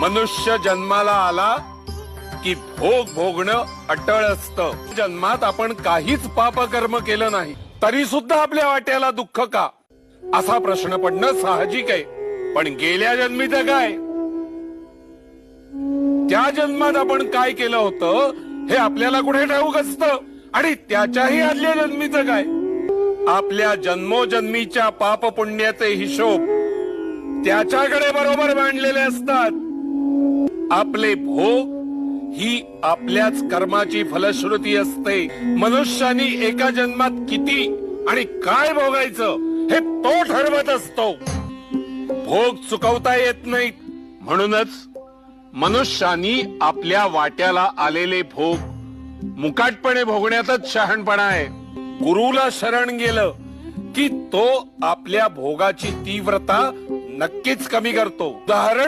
मनुष्य जन्माला आला की भोग भोगणं अटळ असतं. जन्मात आपण काहीच पापकर्म केलं नाही तरी सुद्धा आपल्या वाट्याला दुःख का, असा प्रश्न पडणं साहजिक आहे. पण गेल्या जन्मीचं काय, त्या जन्मात आपण काय केलं होतं हे आपल्याला कुठे ठाऊक असतं. आणि त्याच्याही आदल्या जन्मीचं काय, आपल्या जन्मोजन्मीच्या पाप पुण्याचे हिशोब त्याच्याकडे बरोबर मांडलेले असतात. आपले भोग ही आपल्याच कर्माची फलश्रुती असते. मनुष्यानी एका जन्मात किती आणि काय भोगायचं हे तो ठरवत असतो. भोग चुकवता येत नाहीत. म्हणूनच मनुष्यानी आपल्या वाट्याला आलेले भोग मुकाटपणे भोगण्यातच शहाणपणा आहे. गुरुला शरण गेलं की तो आपल्या भोगाची तीव्रता नक्कीच कमी करतो. उदाहरण